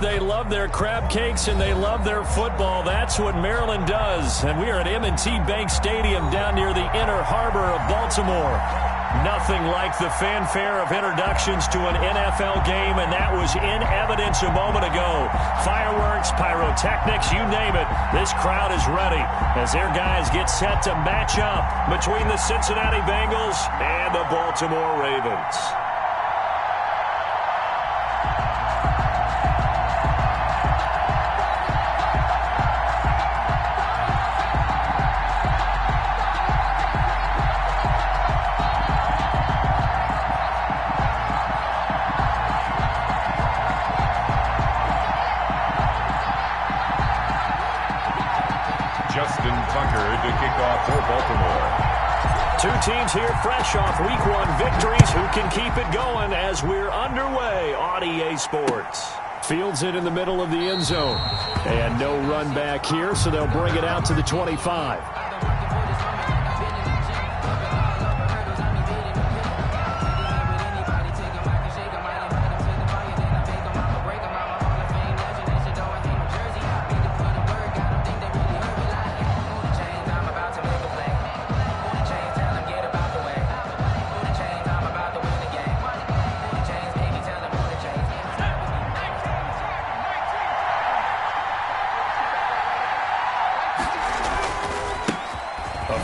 they love their crab cakes and they love their football. That's what Maryland does. And we are at M&T Bank Stadium down near the Inner Harbor of Baltimore. Nothing like the fanfare of introductions to an NFL game, and that was in evidence a moment ago. Fireworks, pyrotechnics, you name it. This crowd is ready as their guys get set to match up between the Cincinnati Bengals and the Baltimore Ravens. Two teams here fresh off Week 1 victories. Who can keep it going as we're underway on EA Sports? Fields it in the middle of the end zone. And no run back here, so they'll bring it out to the 25.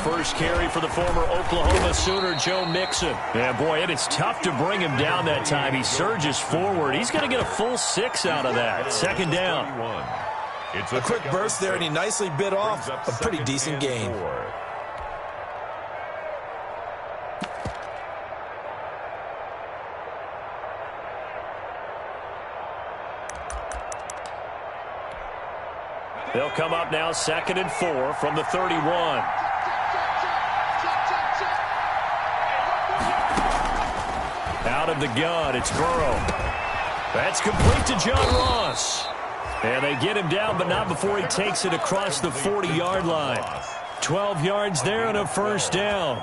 First carry for the former Oklahoma Sooner, Joe Mixon. Yeah, boy, it is tough to bring him down that time. He surges forward. He's going to get a full 6 out of that. Second down. It's a quick burst there, and he nicely bit off a pretty decent gain. They'll come up now 2nd and 4 from the 31. Out of the gun, it's Burrow. That's complete to John Ross. And they get him down, but not before he takes it across the 40-yard line. 12 yards there and a first down.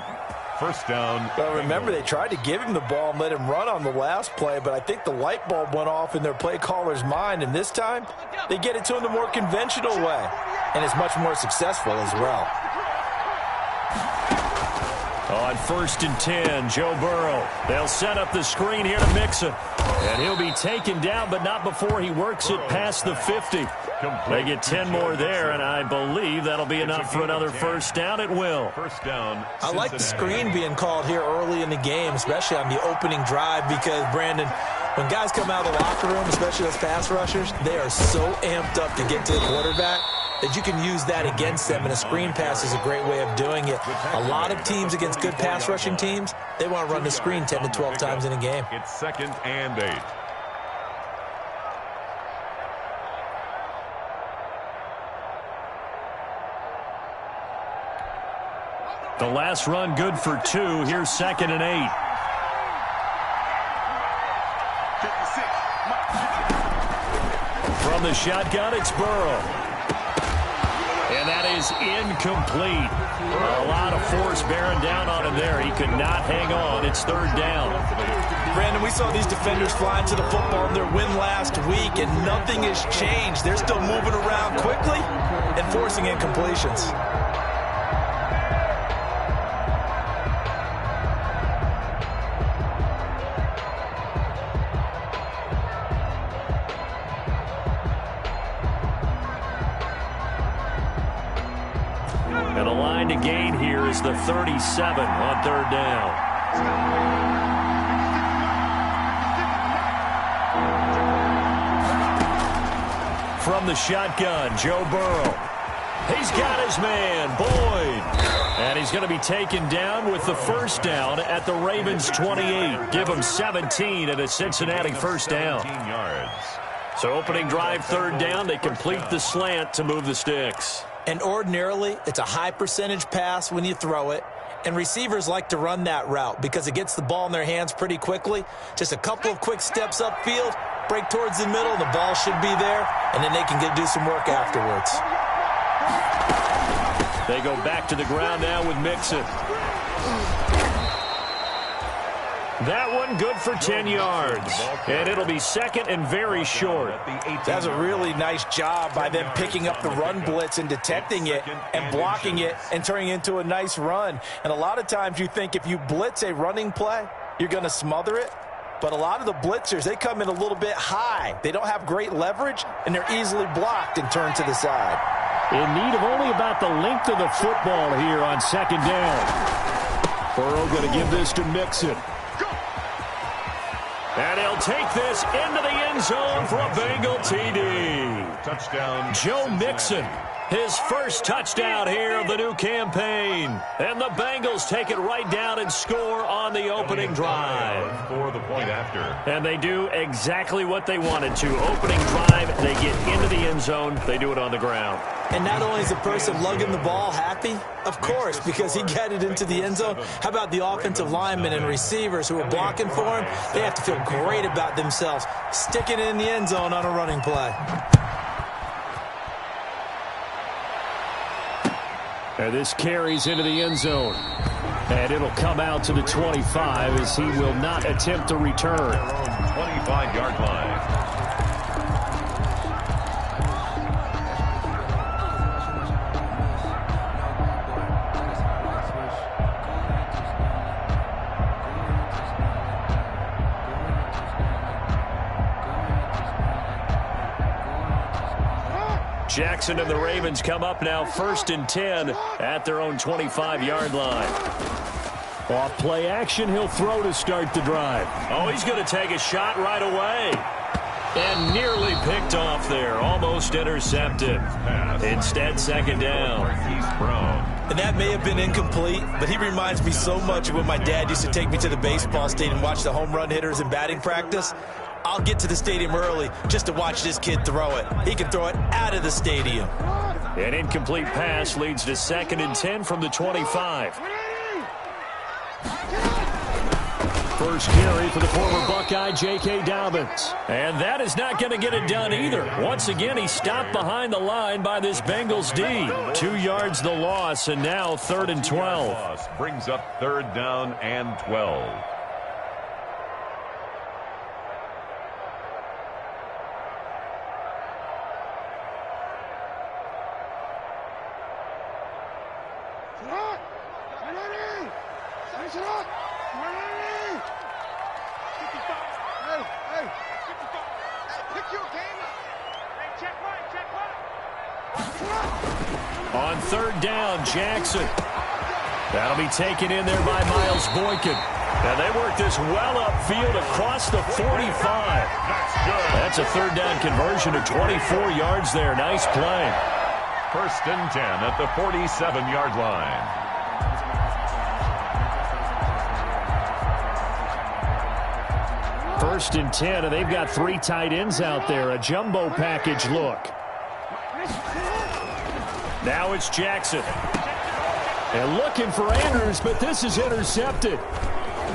First down. Well, remember, they tried to give him the ball and let him run on the last play, but I think the light bulb went off in their play caller's mind, and this time they get it to him the more conventional way, and it's much more successful as well. On 1st and 10, Joe Burrow. They'll set up the screen here to Mixon. And he'll be taken down, but not before he works it past the 50. They get 10 more there, and I believe that'll be enough for another first down. It will. First down. I like the screen being called here early in the game, especially on the opening drive, because, Brandon, when guys come out of the locker room, especially those pass rushers, they are so amped up to get to the quarterback that you can use that against them, and a screen pass is a great way of doing it. A lot of teams against good pass rushing teams, they want to run the screen 10 to 12 times in a game. It's 2nd and 8. The last run good for 2. Here's 2nd and 8. From the shotgun, it's Burrow. And that is incomplete. A lot of force bearing down on him there. He could not hang on. It's 3rd down. Brandon, we saw these defenders flying to the football in their win last week, and nothing has changed. They're still moving around quickly and forcing incompletions. And a line to gain here is the 37 on 3rd down. From the shotgun, Joe Burrow. He's got his man, Boyd. And he's going to be taken down with the first down at the Ravens' 28. Give him 17 at a Cincinnati first down. So opening drive, 3rd down. They complete the slant to move the sticks. And ordinarily, it's a high percentage pass when you throw it. And receivers like to run that route because it gets the ball in their hands pretty quickly. Just a couple of quick steps upfield, break towards the middle, the ball should be there, and then they can do some work afterwards. They go back to the ground now with Mixon. That one good for 10 yards. And it'll be second and very short. That's a really nice job by them picking up the run blitz and detecting it and blocking it and turning it into a nice run. And a lot of times you think if you blitz a running play, you're going to smother it. But a lot of the blitzers, they come in a little bit high. They don't have great leverage, and they're easily blocked and turned to the side. In need of only about the length of the football here on second down. Burrow going to give this to Mixon. And he'll take this into the end zone for a Bengal TD. Touchdown. Joe Mixon, his first touchdown here of the new campaign. And the Bengals take it right down and score on the opening drive. For the point after. And they do exactly what they wanted to. Opening drive, they get into the end zone. They do it on the ground. And not only is the person lugging the ball happy, of course, because he got it into the end zone. How about the offensive linemen and receivers who are blocking for him? They have to feel great about themselves, sticking it in the end zone on a running play. And this carries into the end zone. And it'll come out to the 25 as he will not attempt to return. 25-yard line. Jackson and the Ravens come up now 1st and 10 at their own 25-yard line. Off play action, he'll throw to start the drive. Oh, he's going to take a shot right away. And nearly picked off there, almost intercepted. Instead, second down. And that may have been incomplete, but he reminds me so much of when my dad used to take me to the baseball stadium and watch the home run hitters in batting practice. I'll get to the stadium early just to watch this kid throw it. He can throw it out of the stadium. An incomplete pass leads to 2nd and 10 from the 25. First carry for the former Buckeye, J.K. Dobbins. And that is not going to get it done either. Once again, he stopped behind the line by this Bengals D. 2 yards the loss, and now 3rd and 12. Brings up 3rd down and 12. On 3rd down, Jackson. That'll be taken in there by Miles Boykin. And they work this well upfield across the 45. That's a 3rd down conversion of 24 yards there. Nice play. 1st and 10 at the 47-yard line. First and 10, and they've got 3 tight ends out there. A jumbo package look. Now it's Jackson. And looking for Andrews, but this is intercepted.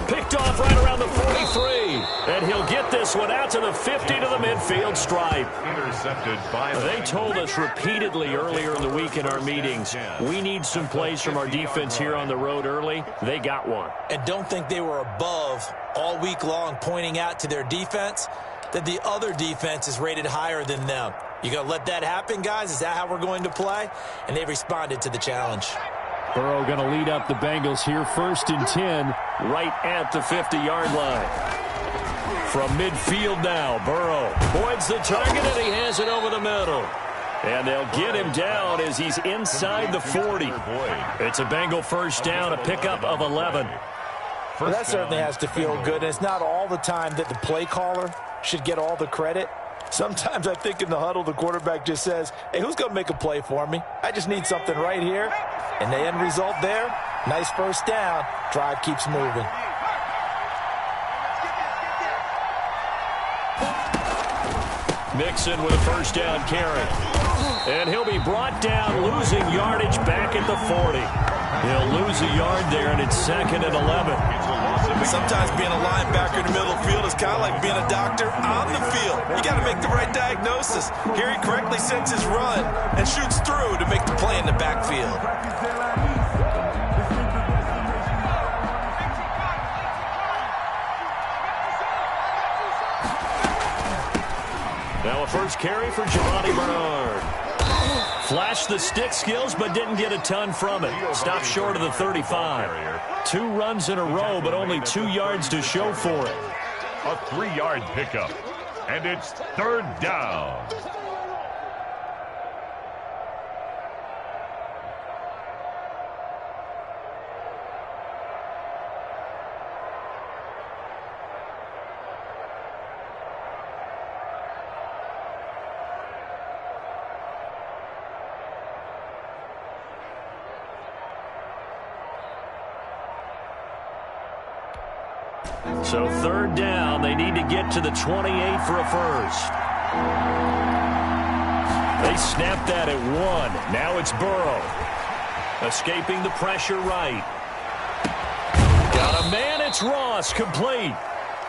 Picked off right around the 43. And he'll get this one out to the 50 to the midfield stripe. Intercepted by They told us repeatedly earlier in the week in our meetings, we need some plays from our defense here on the road early. They got one. And don't think they were above all week long pointing out to their defense that the other defense is rated higher than them. You going to let that happen, guys? Is that how we're going to play? And they responded to the challenge. Burrow going to lead up the Bengals here, 1st and 10, right at the 50-yard line. From midfield now, Burrow avoids the target, and he has it over the middle. And they'll get him down as he's inside the 40. It's a Bengal 1st down, a pickup of 11. Well, that certainly has to feel good, and it's not all the time that the play caller should get all the credit. Sometimes I think in the huddle, the quarterback just says, hey, who's going to make a play for me? I just need something right here. And the end result there, nice 1st down. Drive keeps moving. Mixon with a 1st down carry. And he'll be brought down, losing yardage back at the 40. He'll lose a yard there, and it's 2nd and 11. Sometimes being a linebacker in the middle of the field is kind of like being a doctor on the field. You got to make the right diagnosis. Here he correctly sets his run and shoots through to make the play in the backfield. Now a first carry for Giovanni Bernard. Flashed the stick skills, but didn't get a ton from it. Stopped short of the 35. 2 runs in a row, but only 2 yards to show for it. A 3-yard pickup, and it's 3rd down. So 3rd down, they need to get to the 28 for a first. They snapped that at 1. Now it's Burrow. Escaping the pressure right. Got a man, it's Ross, complete.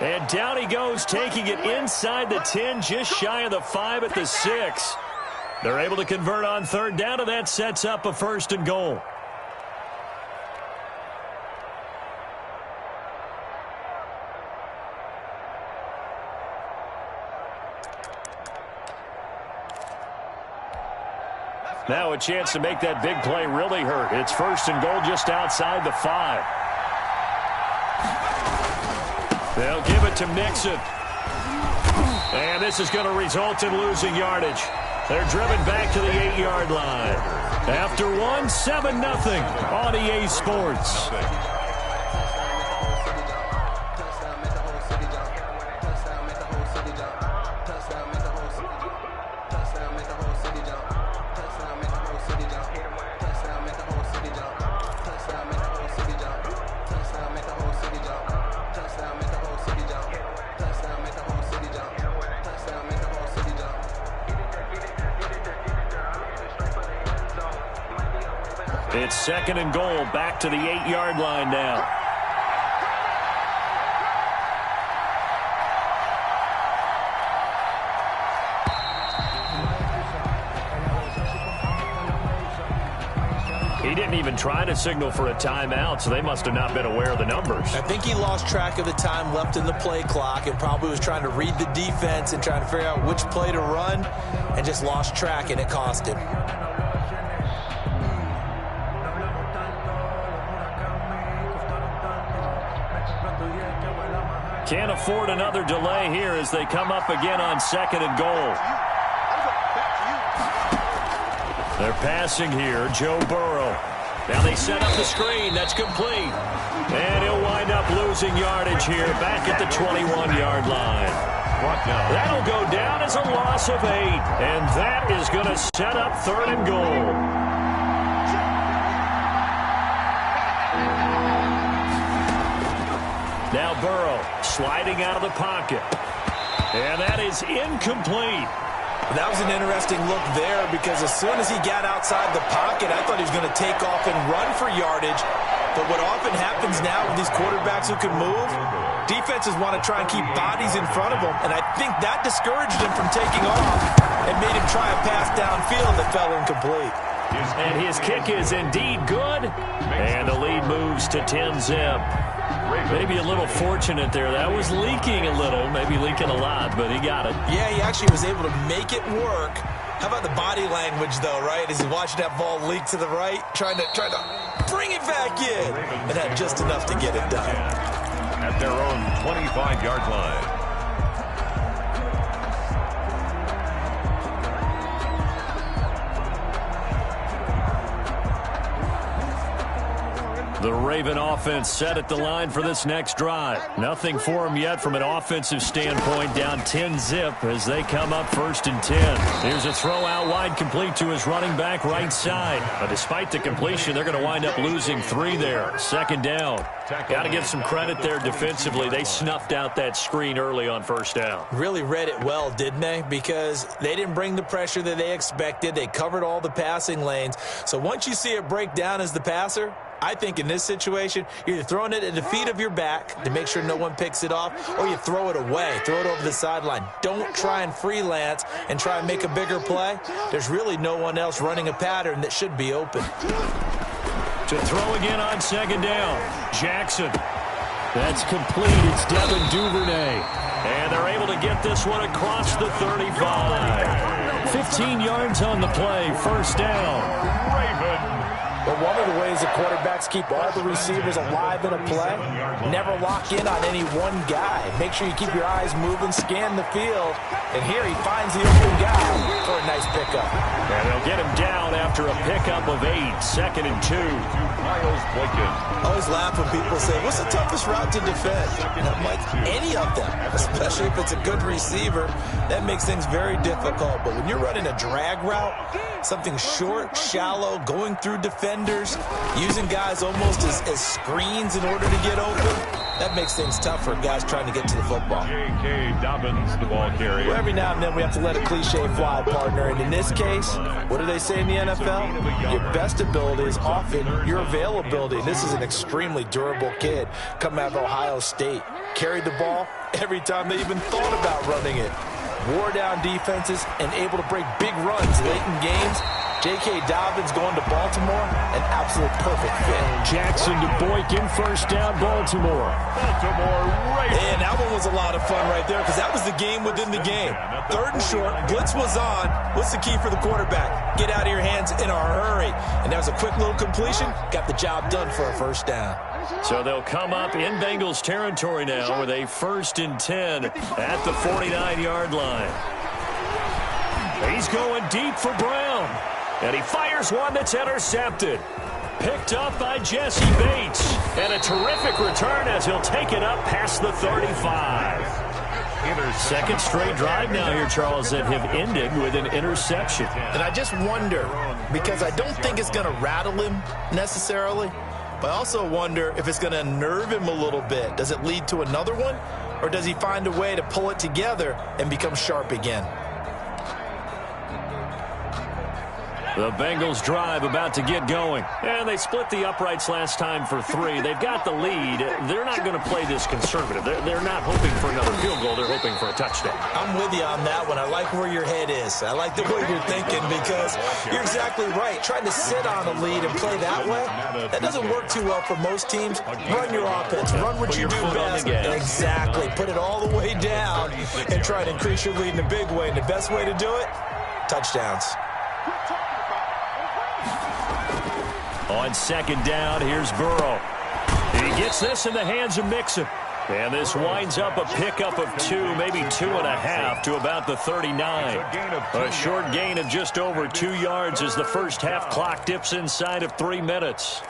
And down he goes, taking it inside the 10, just shy of the 5 at the 6. They're able to convert on 3rd down, and that sets up a 1st and goal. Now a chance to make that big play really hurt. It's 1st and goal just outside the 5. They'll give it to Mixon. And this is going to result in losing yardage. They're driven back to the 8-yard line. After 1, 7-0 on EA Sports. It's 2nd and goal, back to the 8-yard line now. He didn't even try to signal for a timeout, so they must have not been aware of the numbers. I think he lost track of the time left in the play clock and probably was trying to read the defense and trying to figure out which play to run and just lost track, and it cost him. Can't afford another delay here as they come up again on 2nd and goal. They're passing here, Joe Burrow. Now they set up the screen. That's complete. And he'll wind up losing yardage here back at the 21-yard line. That'll go down as a loss of 8. And that is going to set up 3rd and goal. Now Burrow sliding out of the pocket. And that is incomplete. That was an interesting look there because as soon as he got outside the pocket, I thought he was going to take off and run for yardage. But what often happens now with these quarterbacks who can move, defenses want to try and keep bodies in front of them. And I think that discouraged him from taking off and made him try a pass downfield that fell incomplete. And his kick is indeed good. And the lead moves to 10-zip. Maybe a little fortunate there. That was leaking a little, maybe leaking a lot, but he got it. Yeah, he actually was able to make it work. How about the body language, though, right? As he watched that ball leak to the right, trying to bring it back in, and had just enough to get it done. At their own 25-yard line. The Raven offense set at the line for this next drive. Nothing for them yet from an offensive standpoint, down 10-zip as they come up 1st and 10. Here's a throw out wide, complete to his running back right side. But despite the completion, they're going to wind up losing 3 there. 2nd down. Got to give some credit there defensively. They snuffed out that screen early on 1st down. Really read it well, didn't they? Because they didn't bring the pressure that they expected. They covered all the passing lanes. So once you see it break down as the passer, I think in this situation, you're either throwing it at the feet of your back to make sure no one picks it off, or you throw it away, throw it over the sideline. Don't try and freelance and try and make a bigger play. There's really no one else running a pattern that should be open. To throw again on 2nd down, Jackson. That's complete. It's Devin Duvernay. And they're able to get this one across the 35. 15 yards on the play, first down. But one of the ways the quarterbacks keep all the receivers alive in a play, never lock in on any one guy. Make sure you keep your eyes moving, scan the field. And here he finds the open guy for a nice pickup. And they'll get him down after a pickup of 8, 2nd and 2. I always laugh when people say, what's the toughest route to defend? And I'm like, any of them, especially if it's a good receiver. That makes things very difficult. But when you're running a drag route, something short, shallow, going through defenders, using guys almost as screens in order to get open, that makes things tough for guys trying to get to the football. J.K. Dobbins, the ball carrier. Well, every now and then we have to let a cliche fly, partner. And in this case, what do they say in the NFL? Your best ability is often your availability. This is an extremely durable kid coming out of Ohio State. Carried the ball every time they even thought about running it. Wore down defenses and able to break big runs late in games. J.K. Dobbins going to Baltimore, an absolute perfect fit. Jackson to Boykin, first down, Baltimore. And that one was a lot of fun right there because that was the game within the game. 3rd and short, blitz was on. What's the key for the quarterback? Get out of your hands in a hurry. And that was a quick little completion. Got the job done for a first down. So they'll come up in Bengals territory now with a 1st and 10 at the 49-yard line. He's going deep for Brown. And he fires one that's intercepted. Picked up by Jesse Bates. And a terrific return as he'll take it up past the 35. Second straight drive now here, Charles, that have ended with an interception. And I just wonder, because I don't think it's going to rattle him necessarily, but I also wonder if it's going to unnerve him a little bit. Does it lead to another one? Or does he find a way to pull it together and become sharp again? The Bengals drive about to get going. And they split the uprights last time for 3. They've got the lead. They're not going to play this conservative. They're not hoping for another field goal. They're hoping for a touchdown. I'm with you on that one. I like where your head is. I like the way you're thinking because you're exactly right. Trying to sit on a lead and play that way, that doesn't work too well for most teams. Run your offense. Run what you do best. Exactly. Put it all the way down and try to increase your lead in a big way. And the best way to do it, touchdowns. On 2nd down, here's Burrow. He gets this in the hands of Mixon. And this winds up a pickup of 2, maybe 2.5 to about the 39. A short gain of just over 2 yards as the first half clock dips inside of 3 minutes.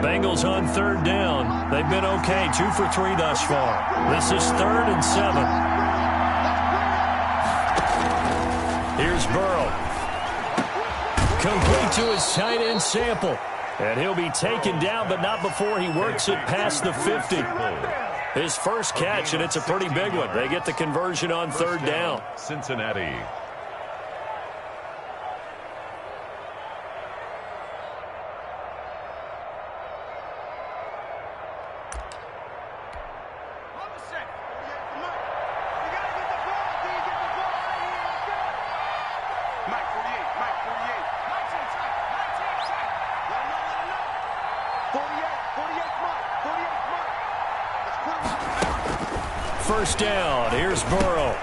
Bengals on 3rd down. They've been okay, 2 for 3 thus far. This is 3rd and 7. Here's Burrow. Complete to his tight end Sample. And he'll be taken down, but not before he works it past the 50. His first catch, and it's a pretty big one. They get the conversion on 3rd down. Cincinnati. First down. Here's Burrow.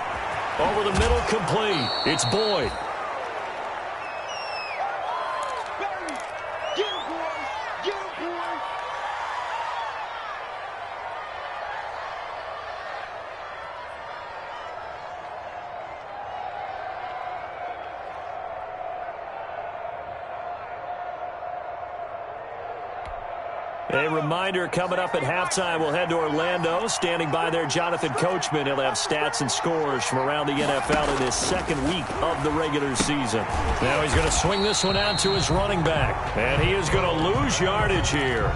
Over the middle, complete. It's Boyd. A reminder, coming up at halftime, we'll head to Orlando. Standing by there, Jonathan Coachman. He'll have stats and scores from around the NFL in his 2nd week of the regular season. Now he's going to swing this one out to his running back. And he is going to lose yardage here.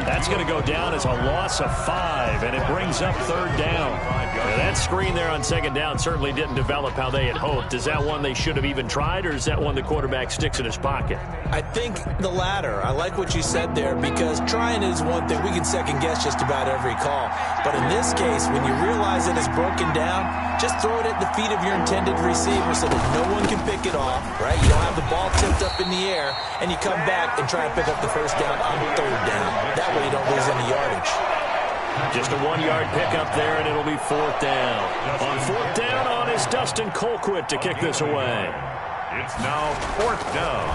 That's going to go down as a loss of 5, and it brings up 3rd down. Now that screen there on 2nd down certainly didn't develop how they had hoped. Is that one they should have even tried, or is that one the quarterback sticks in his pocket? I think the latter. I like what you said there because trying it is one thing. We can second guess just about every call. But in this case, when you realize that it's broken down, just throw it at the feet of your intended receiver so that no one can pick it off, right? You don't have the ball tipped up in the air, and you come back and try and pick up the first down on third down. That way you don't lose any yardage. Just a 1-yard pickup there, and it'll be fourth down. On fourth down is Dustin Colquitt to kick this away. It's now fourth down.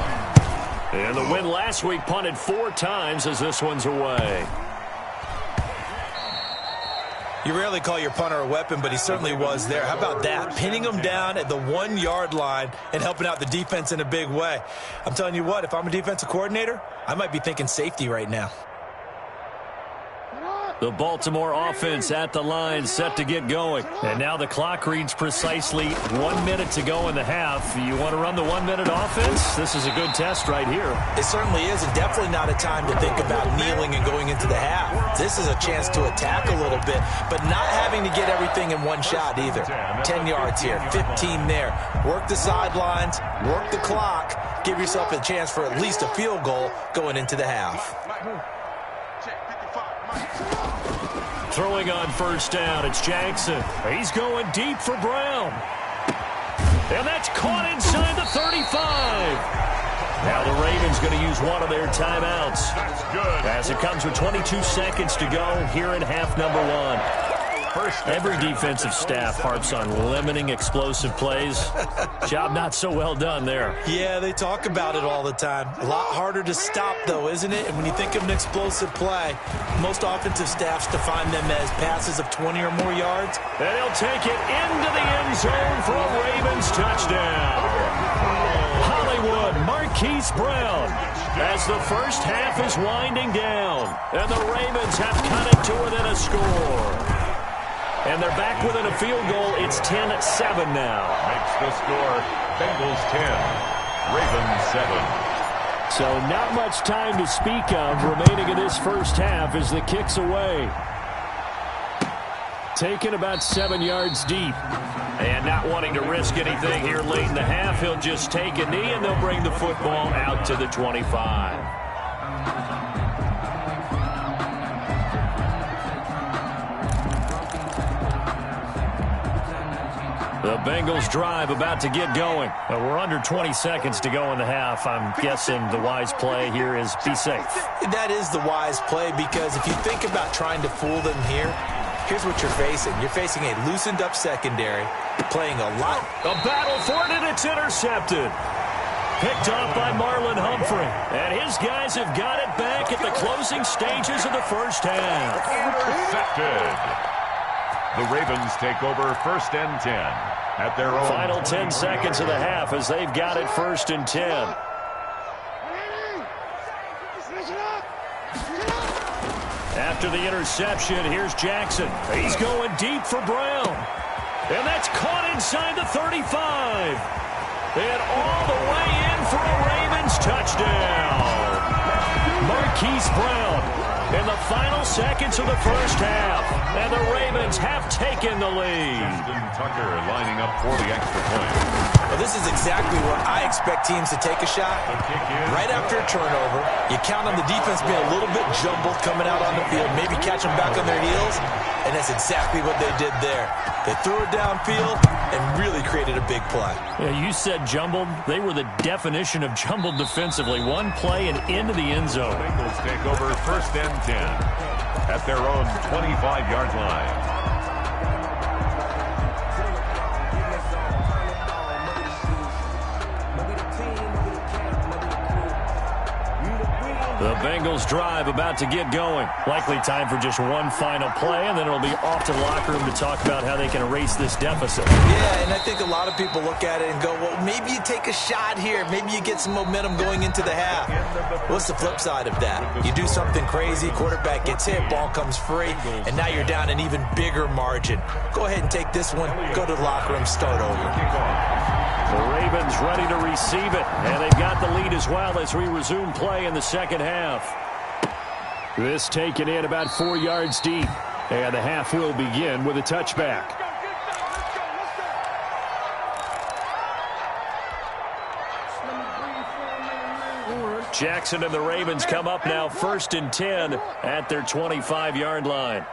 And the win last week punted 4 times as this one's away. You rarely call your punter a weapon, but he certainly was there. How about that? Pinning him down at the 1-yard line and helping out the defense in a big way. I'm telling you what, if I'm a defensive coordinator, I might be thinking safety right now. The Baltimore offense at the line, set to get going. And now the clock reads precisely 1 minute to go in the half. You want to run the 1-minute offense? This is a good test right here. It certainly is, and definitely not a time to think about kneeling and going into the half. This is a chance to attack a little bit, but not having to get everything in one shot either. 10 yards here, 15 there. Work the sidelines, work the clock. Give yourself a chance for at least a field goal going into the half. Throwing on first down, it's Jackson. He's going deep for Brown. And that's caught inside the 35. Now the Ravens going to use one of their timeouts. That's good. As it comes with 22 seconds to go here in half number 1. Every defensive staff harps on limiting explosive plays. Job not so well done there. Yeah, they talk about it all the time. A lot harder to stop, though, isn't it? And when you think of an explosive play, most offensive staffs define them as passes of 20 or more yards. And he'll take it into the end zone for a Ravens touchdown. Hollywood, Marquise Brown, as the first half is winding down. And the Ravens have cut it to within a score. And they're back within a field goal. It's 10-7 now. Makes the score Bengals 10, Ravens 7. So not much time to speak of remaining in this first half as the kick's away. Taken about 7 yards deep. And not wanting to risk anything here late in the half, he'll just take a knee and they'll bring the football out to the 25. The Bengals drive about to get going. We're under 20 seconds to go in the half. I'm guessing the wise play here is be safe. That is the wise play, because if you think about trying to fool them here, here's what you're facing. You're facing a loosened up secondary, playing a lot. A battle for it, and it's intercepted. Picked off by Marlon Humphrey. And his guys have got it back at the closing stages of the first half. Intercepted. The Ravens take over first and 10 at their own. Final 10 seconds of the half as they've got it first and 10. After the interception, here's Jackson. He's going deep for Brown. And that's caught inside the 35. And all the way in for a Ravens touchdown. Marquise Brown in the final seconds of the first half. And the Ravens have taken the lead. Tucker lining up for the extra point. Well, this is exactly where I expect teams to take a shot. Right after a turnover, you count on the defense being a little bit jumbled coming out on the field, maybe catch them back on their heels, and that's exactly what they did there. They threw it downfield and really created a big play. Yeah, you said jumbled. They were the definition of jumbled defensively. One play and into the end zone. Bengals take over first and 10 at their own 25-yard line. The Bengals drive about to get going. Likely time for just one final play, and then it'll be off to the locker room to talk about how they can erase this deficit. Yeah, and I think a lot of people look at it and go, well, maybe you take a shot here. Maybe you get some momentum going into the half. What's the flip side of that? You do something crazy, quarterback gets hit, ball comes free, and now you're down an even bigger margin. Go ahead and take this one, go to the locker room, start over. The Ravens ready to receive it, and they've got the lead as well as we resume play in the second half. This taken in about 4 yards deep, and the half will begin with a touchback. Jackson and the Ravens come up now 1st and 10 at their 25-yard line.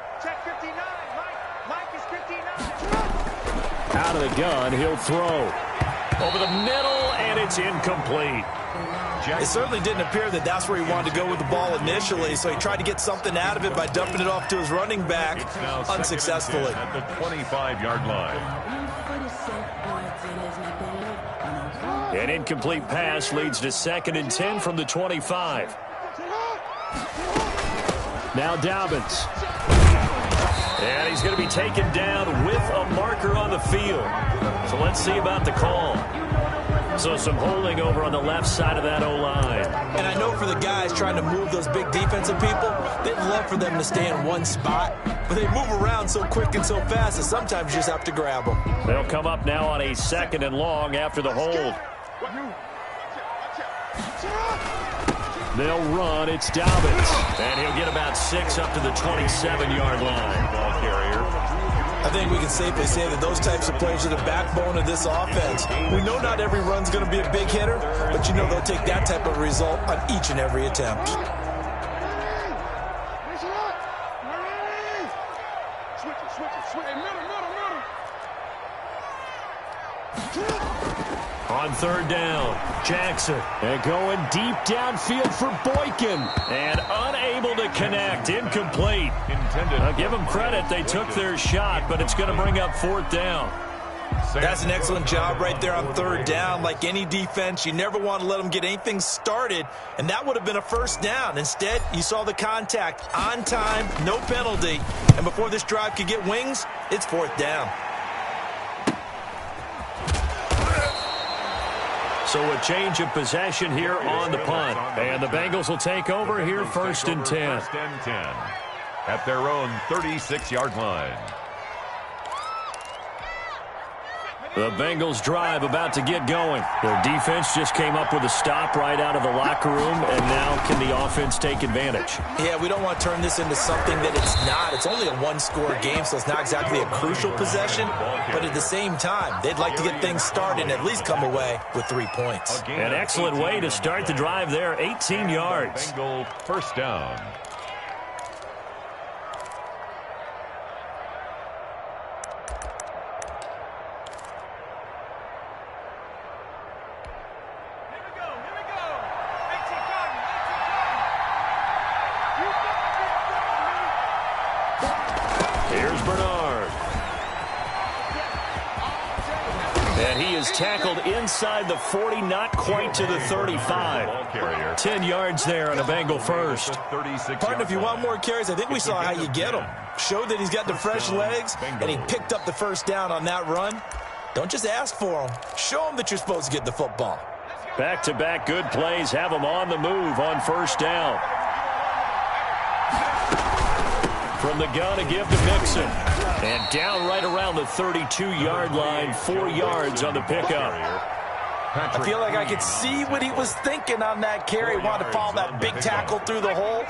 Out of the gun, he'll throw. Over the middle, and it's incomplete. It certainly didn't appear that that's where he wanted to go with the ball initially, so he tried to get something out of it by dumping it off to his running back unsuccessfully. At the 25-yard line. An incomplete pass leads to 2nd and 10 from the 25. Now Dobbins. And he's going to be taken down with a marker on the field. So let's see about the call. So some holding over on the left side of that O-line. And I know for the guys trying to move those big defensive people, they'd love for them to stay in one spot. But they move around so quick and so fast that sometimes you just have to grab them. They'll come up now on a 2nd and long after the hold. They'll run. It's Dobbins. And he'll get about 6 up to the 27-yard line. Ball carrier. I think we can safely say that those types of plays are the backbone of this offense. We know not every run's going to be a big hitter, but you know they'll take that type of result on each and every attempt. On 3rd down, Jackson. And going deep downfield for Boykin. And unable to connect. Incomplete. I'll give them credit. They took their shot, but it's going to bring up 4th down. That's an excellent job right there on 3rd down. Like any defense, you never want to let them get anything started, and that would have been a 1st down. Instead, you saw the contact on time, no penalty, and before this drive could get wings, it's 4th down. So a change of possession here on the punt. And the Bengals will take over here 1st and 10. 1st and 10 at their own 36-yard line. The Bengals drive about to get going. Their defense just came up with a stop right out of the locker room, and now can the offense take advantage? Yeah, we don't want to turn this into something that it's not. It's only a one-score game, so it's not exactly a crucial possession. But at the same time, they'd like to get things started and at least come away with 3 points. An excellent way to start the drive there, 18 yards. Bengal 1st down. Here's Bernard. And he is tackled inside the 40, not quite to the 35. 10 yards there on a Bengal first. Partner, if you want more carries, I think we saw how you get them. Showed that he's got the fresh legs, and he picked up the 1st down on that run. Don't just ask for them. Show them that you're supposed to get the football. Back-to-back good plays have them on the move on 1st down. From the gun, a give to Mixon. And down right around the 32-yard line, 4 yards on the pickup. I feel like I could see what he was thinking on that carry. Wanted to follow that big tackle through the hole.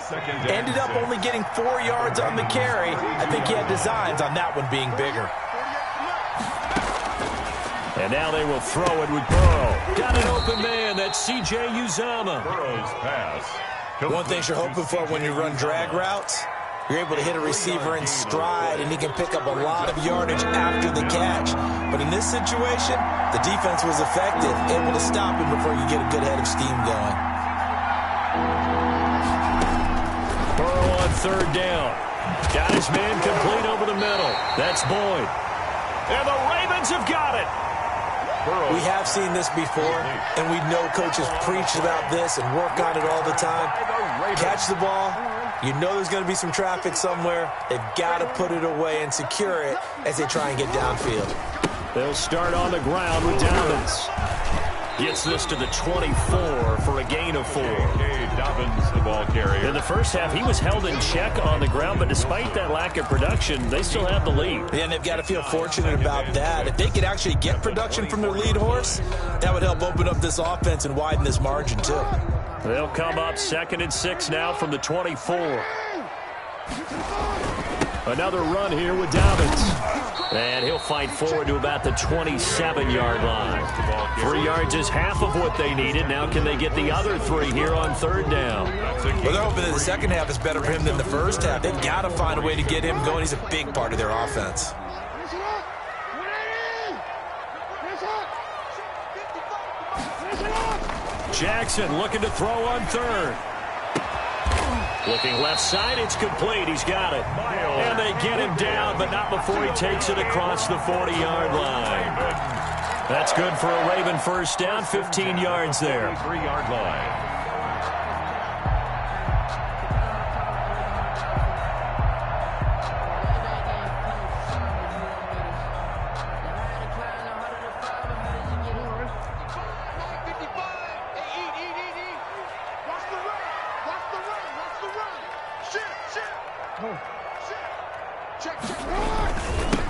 Ended up only getting 4 yards on the carry. I think he had designs on that one being bigger. And now they will throw it with Burrow. Got an open man. That's C.J. Uzomah. Burrow's pass. One thing you're hoping for when you run drag routes, you're able to hit a receiver in stride, and he can pick up a lot of yardage after the catch. But in this situation, the defense was effective, able to stop him before you get a good head of steam going. Burrow on 3rd down. Got his man complete over the middle. That's Boyd. And the Ravens have got it. We have seen this before, and we know coaches preach about this and work on it all the time. Catch the ball. You know there's going to be some traffic somewhere. They've got to put it away and secure it as they try and get downfield. They'll start on the ground with Dobbins. Gets this to the 24 for a gain of 4. Dobbins, the ball carrier. In the first half, he was held in check on the ground, but despite that lack of production, they still have the lead. And they've got to feel fortunate about that. If they could actually get production from their lead horse, that would help open up this offense and widen this margin, too. They'll come up 2nd and 6 now from the 24. Another run here with Dobbins. And he'll fight forward to about the 27-yard line. 3 yards is half of what they needed. Now can they get the other 3 here on third down? Well, they're hoping that the second half is better for him than the first half. They've got to find a way to get him going. He's a big part of their offense. Jackson looking to throw on third. Looking left side, it's complete. He's got it. And they get him down, but not before he takes it across the 40-yard line. That's good for a Raven first down, 15 yards there. 3-yard line.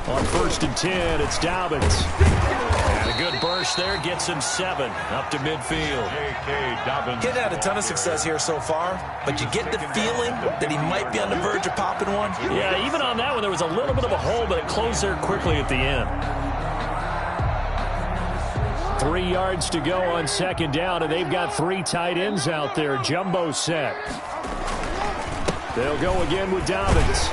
On 1st and 10, it's Dobbins. And a good burst there gets him 7 up to midfield. Getting had a ton of success here so far, but you get the feeling that he might be on the verge of popping one. Yeah, even on that one, there was a little bit of a hole, but it closed there quickly at the end. 3 yards to go on 2nd down, and they've got 3 tight ends out there. Jumbo set. They'll go again with Dobbins.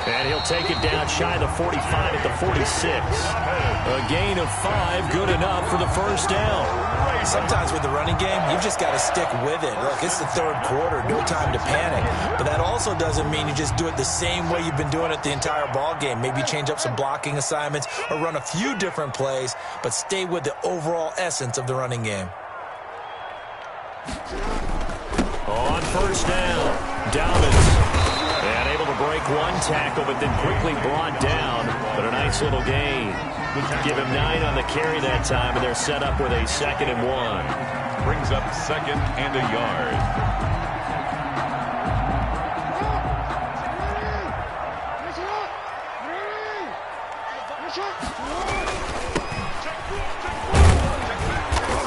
And he'll take it down shy of the 45 at the 46. A gain of 5, good enough for the first down. Sometimes with the running game, you've just got to stick with it. Look, it's the 3rd quarter, no time to panic. But that also doesn't mean you just do it the same way you've been doing it the entire ball game. Maybe change up some blocking assignments or run a few different plays, but stay with the overall essence of the running game. On 1st down, Dobbins. And able to break 1 tackle, but then quickly brought down. But a nice little gain. Give him 9 on the carry that time, and they're set up with a 2nd and 1. Brings up 2nd and a yard.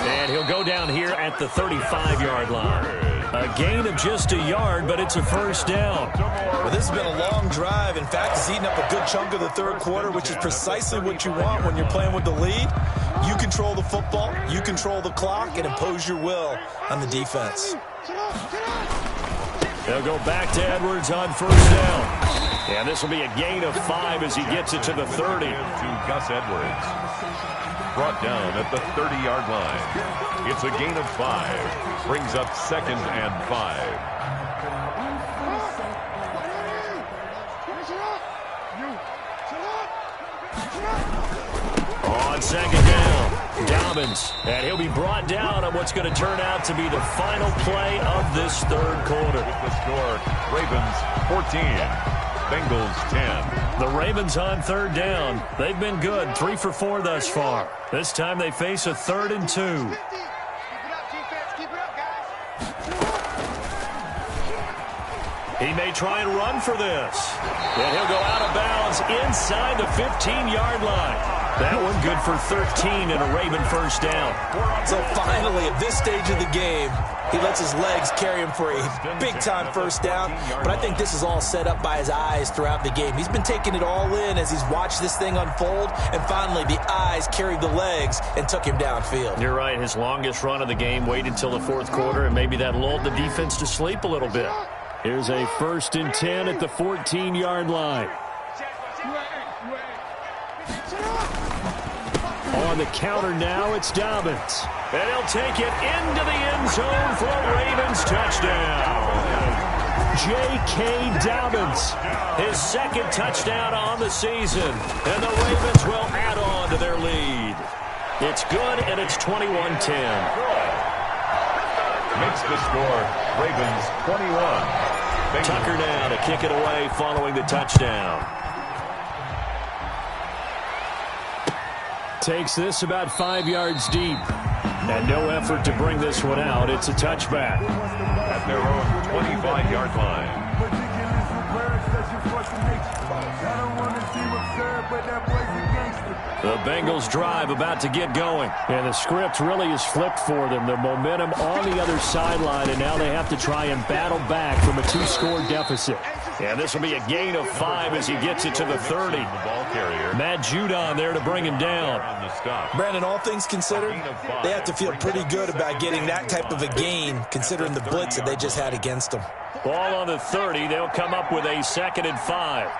And he'll go down here at the 35-yard line. A gain of just a yard, but it's a first down. Well, this has been a long drive. In fact, it's eaten up a good chunk of the 3rd quarter, which is precisely what you want when you're playing with the lead. You control the football, you control the clock, and impose your will on the defense. They'll go back to Edwards on 1st down. And this will be a gain of 5 as he gets it to the 30. To Gus Edwards. Brought down at the 30-yard line. It's a gain of 5. Brings up 2nd and 5. On 2nd down, Dobbins. And he'll be brought down on what's going to turn out to be the final play of this 3rd quarter. With the score, Ravens 14. Bengals 10. The Ravens on 3rd down. They've been good, 3 for 4 thus far. This time they face a 3rd and 2. He may try and run for this. And he'll go out of bounds inside the 15-yard line. That one good for 13 and a Raven first down. So finally, at this stage of the game, he lets his legs carry him for a big-time first down. But I think this is all set up by his eyes throughout the game. He's been taking it all in as he's watched this thing unfold. And finally, the eyes carried the legs and took him downfield. You're right. His longest run of the game waited till the 4th quarter, and maybe that lulled the defense to sleep a little bit. Here's a 1st and 10 at the 14-yard line. On the counter now, it's Dobbins. And he'll take it into the end zone for a Ravens touchdown. J.K. Dobbins, his 2nd touchdown on the season. And the Ravens will add on to their lead. It's good, and it's 21-10. Makes the score, Ravens 21. Tucker now to kick it away following the touchdown. Takes this about 5 yards deep. And no effort to bring this one out. It's a touchback. At their own 25-yard line. The Bengals drive about to get going. And the script really is flipped for them. The momentum on the other sideline, and now they have to try and battle back from a 2-score deficit. And this will be a gain of 5 as he gets it to the 30. Matt Judon there to bring him down. Brandon, all things considered, they have to feel pretty good about getting that type of a gain, considering the blitz that they just had against them. Ball on the 30. They'll come up with a 2nd and 5.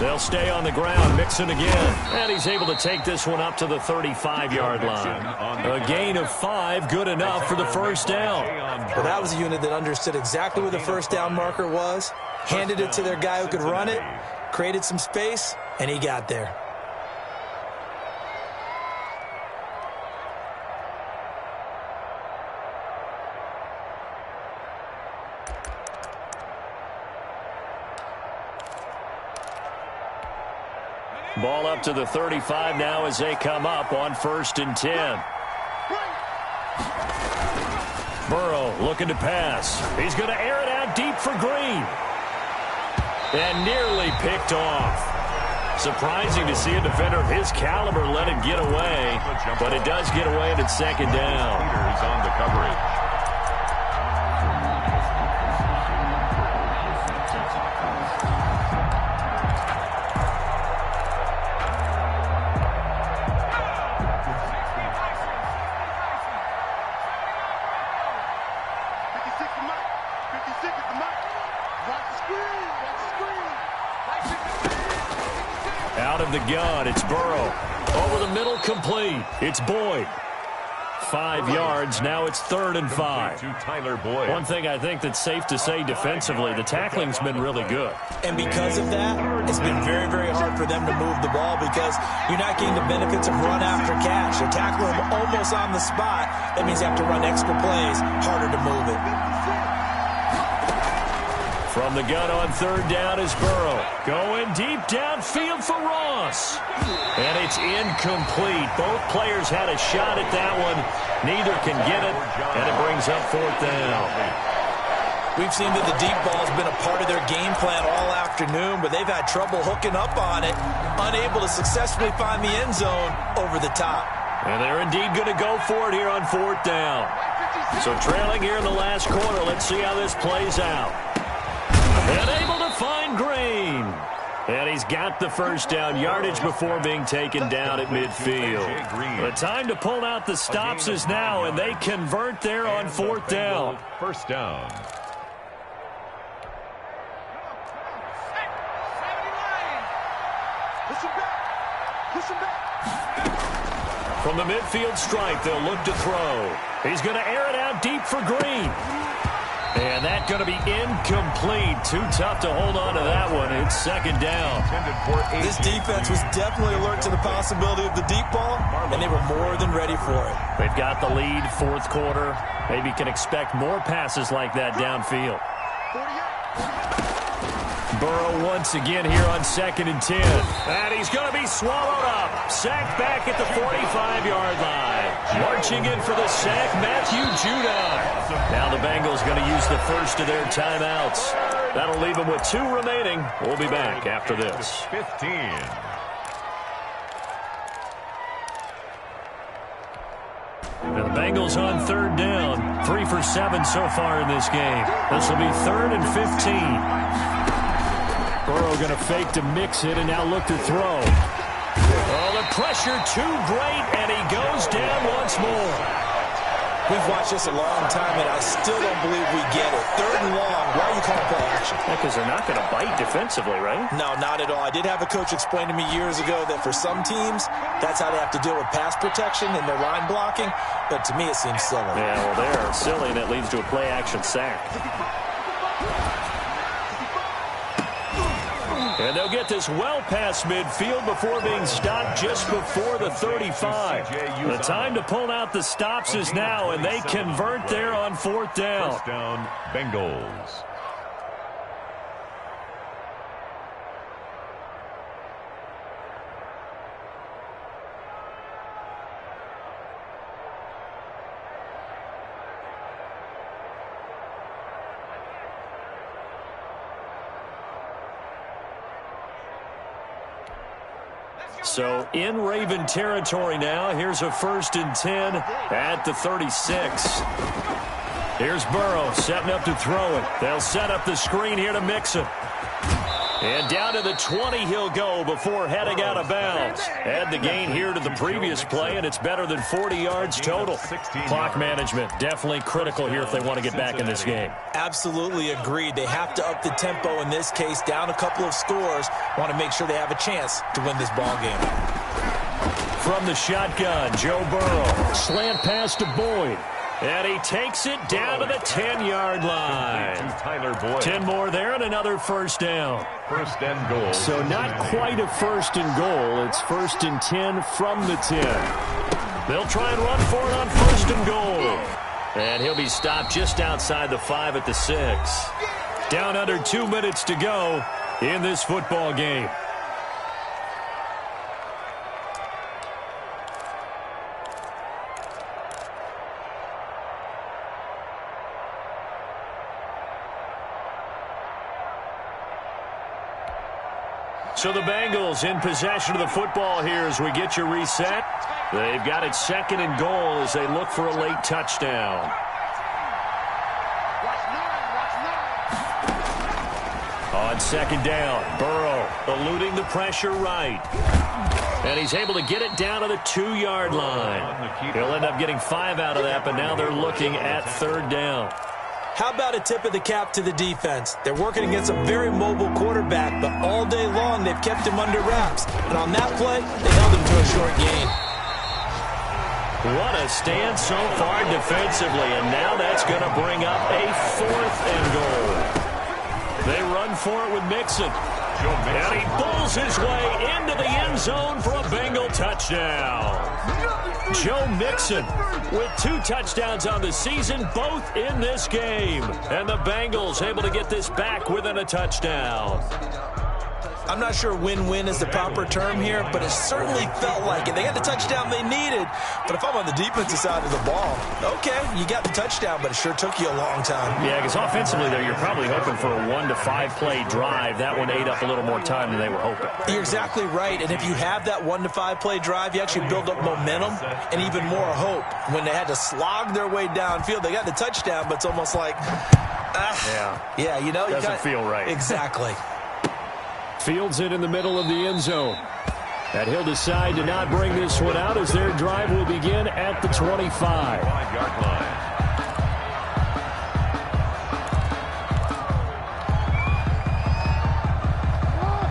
They'll stay on the ground, mixing again. And he's able to take this one up to the 35-yard line. A gain of 5, good enough for the first down. Well, that was a unit that understood exactly where the first down marker was, handed it to their guy who could run it, created some space, and he got there. Ball up to the 35 now as they come up on 1st and 10. Burrow looking to pass. He's going to air it out deep for Green. And nearly picked off. Surprising to see a defender of his caliber let it get away, but it does get away and it's 2nd down. Peters on the coverage. Out of the gun, it's Burrow. Over the middle, complete. It's Boyd. 5 yards, now it's 3rd and 5. To Tyler Boyd. One thing I think that's safe to say defensively, the tackling's been really good. And because of that, it's been very, very hard for them to move the ball because you're not getting the benefits of run after catch. You tackle them almost on the spot. That means you have to run extra plays, harder to move it. From the gun on 3rd down is Burrow. Going deep downfield for Ross. And it's incomplete. Both players had a shot at that one. Neither can get it, and it brings up 4th down. We've seen that the deep ball has been a part of their game plan all afternoon, but they've had trouble hooking up on it, unable to successfully find the end zone over the top. And they're indeed going to go for it here on 4th down. So trailing here in the last quarter, let's see how this plays out. And able to find Green. And he's got the first down yardage before being taken down at midfield. The time to pull out the stops is now, and they convert there on 4th down. First down. From the midfield stripe, they'll look to throw. He's going to air it out deep for Green. And that's going to be incomplete. Too tough to hold on to that one. It's 2nd down. This defense was definitely alert to the possibility of the deep ball, and they were more than ready for it. They've got the lead, 4th quarter. Maybe can expect more passes like that downfield. Burrow once again here on 2nd and 10. And he's going to be swallowed up. Sacked back at the 45-yard line. Marching in for the sack, Matthew Judon. Now the Bengals going to use the first of their timeouts. That'll leave them with 2 remaining. We'll be back after this. 15. And the Bengals on 3rd down. 3 for 7 so far in this game. This will be 3rd and 15. Burrow going to fake to mix it and now look to throw. Oh, the pressure too great, and he goes down once more. We've watched this a long time, and I still don't believe we get it. 3rd and long. Why are you calling play action? Because they're not going to bite defensively, right? No, not at all. I did have a coach explain to me years ago that for some teams, that's how they have to deal with pass protection and their line blocking. But to me, it seems silly. Yeah, well, they're silly, and it leads to a play-action sack. And they'll get this well past midfield before being stopped just before the 35. The time to pull out the stops is now, and they convert there on 4th down. First down, Bengals. So in Raven territory now. Here's a 1st and 10 at the 36. Here's Burrow setting up to throw it. They'll set up the screen here to Mixon. And down to the 20 he'll go before heading out of bounds. Add the gain here to the previous play, and it's better than 40 yards total. Clock management definitely critical here if they want to get back in this game. Absolutely agreed. They have to up the tempo in this case, down a couple of scores. Want to make sure they have a chance to win this ball game. From the shotgun, Joe Burrow. Slant pass to Boyd. And he takes it down to the 10-yard line. 10 more there and another first down. 1st and goal. So not quite a 1st and goal. It's 1st and 10 from the 10. They'll try and run for it on 1st and goal. And he'll be stopped just outside the 5 at the 6. Down under 2 minutes to go in this football game. So the Bengals in possession of the football here as we get you reset. They've got it 2nd and goal as they look for a late touchdown. On 2nd down, Burrow eluding the pressure right. And he's able to get it down to the 2-yard line. He'll end up getting 5 out of that, but now they're looking at 3rd down. How about a tip of the cap to the defense? They're working against a very mobile quarterback, but all day long they've kept him under wraps. And on that play, they held him to a short gain. What a stand so far defensively, and now that's going to bring up a 4th and goal. They run for it with Mixon. And he pulls his way into the end zone for a Bengal touchdown. Joe Mixon with 2 touchdowns on the season, both in this game. And the Bengals able to get this back within a touchdown. I'm not sure win-win is the proper term here, but it certainly felt like it. They got the touchdown they needed, but if I'm on the defensive side of the ball, okay, you got the touchdown, but it sure took you a long time. Yeah, because offensively, though, you're probably hoping for a 1 to 5 play drive. That one ate up a little more time than they were hoping. You're exactly right, and if you have that 1 to 5 play drive, you actually build up momentum and even more hope. When they had to slog their way downfield, they got the touchdown, but it's almost like, yeah, you know. Doesn't feel right. Exactly. Fields it in the middle of the end zone. And he'll decide to not bring this one out as their drive will begin at the 25. 5-yard line.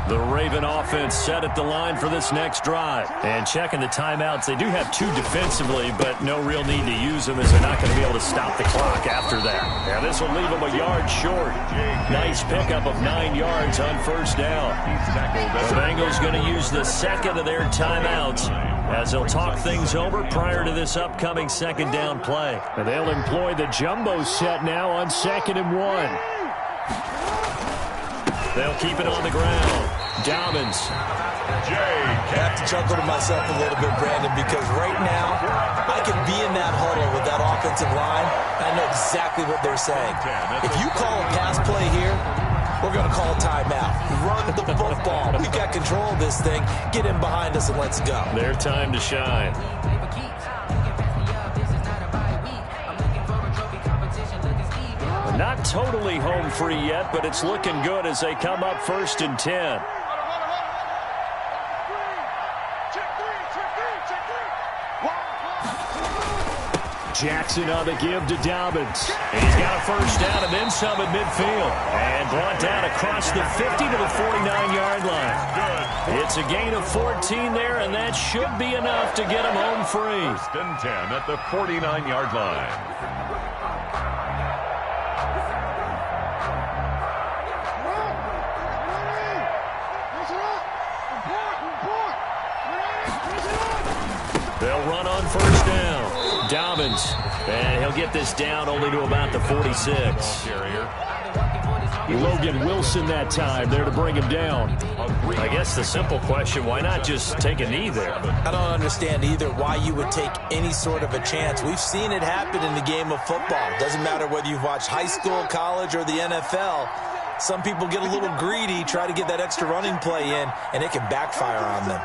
The Raven offense set at the line for this next drive. And checking the timeouts, they do have 2 defensively, but no real need to use them as they're not going to be able to stop the clock after that. And this will leave them a yard short. Nice pickup of 9 yards on 1st down. The Bengals going to use the 2nd of their timeouts as they'll talk things over prior to this upcoming 2nd down play. And they'll employ the jumbo set now on 2nd and 1. They'll keep it on the ground. Dobbins. I have to chuckle to myself a little bit, Brandon, because right now I could be in that huddle with that offensive line, and I know exactly what they're saying. If you call a pass play here, we're going to call a timeout. Run the football. We've got control of this thing. Get in behind us and let's go. Their time to shine. Not totally home free yet, but it's looking good as they come up 1st and 10. Jackson on the give to Dobbins. He's got a 1st down and then some at midfield. And brought down across the 50 to the 49-yard line. It's a gain of 14 there, and that should be enough to get him home free. 1st and 10 at the 49-yard line. They'll run on 1st down. Dobbins, and he'll get this down only to about the 46. Logan Wilson that time there to bring him down. I guess the simple question, why not just take a knee there? I don't understand either why you would take any sort of a chance. We've seen it happen in the game of football. Doesn't matter whether you've watched high school, college, or the NFL. Some people get a little greedy, try to get that extra running play in, and it can backfire on them.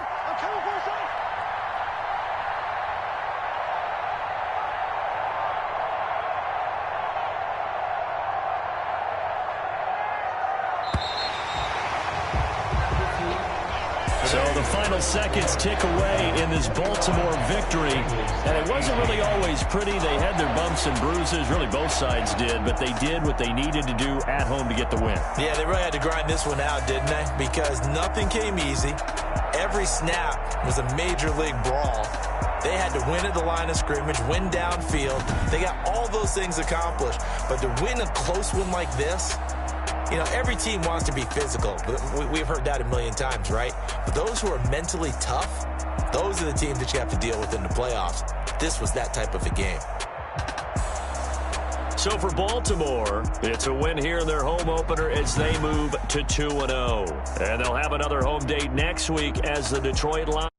final seconds tick away in this Baltimore victory. And it wasn't really always pretty. They had their bumps and bruises. Really, both sides did. But they did what they needed to do at home to get the win. Yeah, they really had to grind this one out, didn't they? Because nothing came easy. Every snap was a major league brawl. They had to win at the line of scrimmage, win downfield. They got all those things accomplished. But to win a close one like this, you know, every team wants to be physical. We've heard that a million times, right? But those who are mentally tough, those are the teams that you have to deal with in the playoffs. This was that type of a game. So for Baltimore, it's a win here in their home opener as they move to 2-0. And they'll have another home date next week as the Detroit Lions.